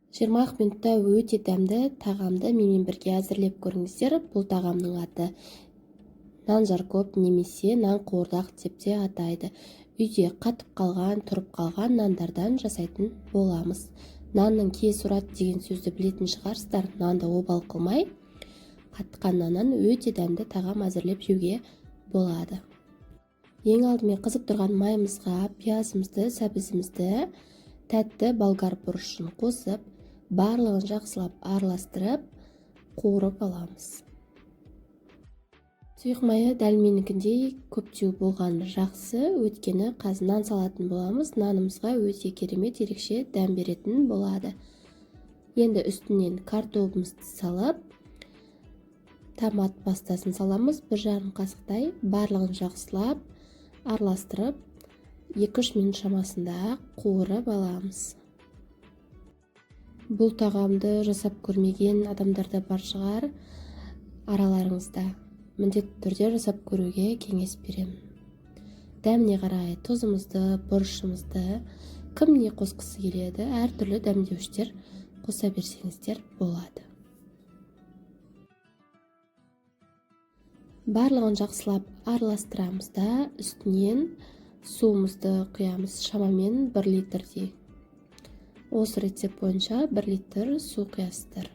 20 минутта өте дәмді тағамды менімен бірге әзірлеп көріңіздер. Бұл тағамның аты нан жаркоп немесе нан қуырдақ деп те атайды. Үйде қатып қалған, тұрып қалған нандардан жасайтын боламыз. Нанның кез ұрады деген сөзді білетін шығарсыздар. Нанды обал қылмай, қатқан наннан өте дәмді тағам әзірлеп жеуге болады. Ең алдымен қызып тұрған майымызға пиязымызды, сәбізімізді, тәтті болгар бұрышын қосып, барлығын жақсылап араластырып, қуырып аламыз. Сұйық майы дәл менікіндей көптеу болған жақсы, өйткені қазір нан салатын боламыз. Нанымызға өте керемет ерекше дәм беретін болады. Енді үстінен картобымызды салып, томат пастасын саламыз. 1,5 қасықтай барлығын жақсылап араластырып, 2-3 минут шамасында қуырып аламыз. Бұл тағамды жасап көрмеген адамдарда бар шығар араларыңызда. Міндетті түрде жасап көруге кеңес беремін. Дәміне қарай тұзымызды, бұрышымызды, кім не қосқысы келеді, әртүрлі дәмдеуіштер қоса берсеңіздер болады. Барлығын жақсылап араластырамыз да, үстінен суымызды құямыз, шамамен 1 литрдей. Осы рецепт бойынша 1 литр су құясыздар.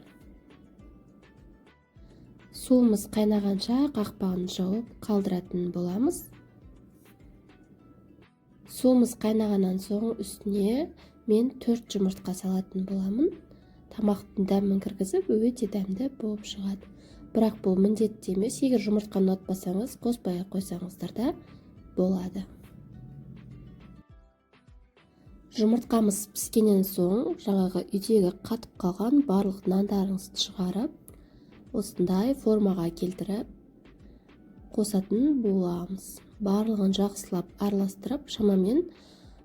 Суымыз қайнағанша қақпағын жауып қалдыратын боламыз. Суымыз қайнағаннан соң үстіне мен 4 жұмыртқа салатын боламын. Тамақтың дәмін кіргізіп, өте дәмді болып шығады. Бірақ бұл міндетті емес, егер жұмыртқаны ұнатпасаңыз, қоспай қойсаңыздар да болады. Жұмыртқамыз піскеннен соң, жаңағы үйдегі қатып қалған барлық нандарыңызды шығарып, осындай формаға келтіріп қосатын боламыз. Барлығын жақсылап араластырып, шамамен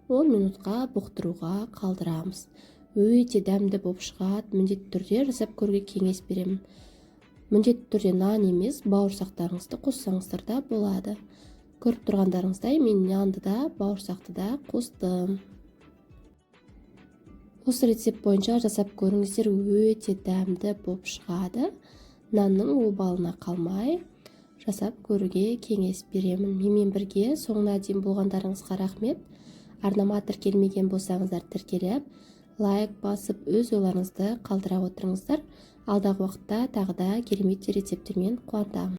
10 минутқа бұқтыруға қалдырамыз. Өте дәмді болып шығады. Міндетті түрде жасап көруге кеңес беремін. Міндетті түрде нан емес, бауырсақтарыңызды қоссаңыздар да болады. Көріп тұрғандарыңыздай, мен нанды да, бауырсақты да қостым. Осы рецепт бойынша жасап көріңіздер, өте дәмді болып шығады. Нанның обалына қалмай жасап көруге кеңес беремін. Менімен бірге соңына дейін болғандарыңызға рахмет. Арнама тіркелмеген болсаңыздар тіркеліп, лайк басып, өз ойларыңызды қалдыра отырыңыздар. Алдағы уақытта тағы да керемет рецептермен қуантамын.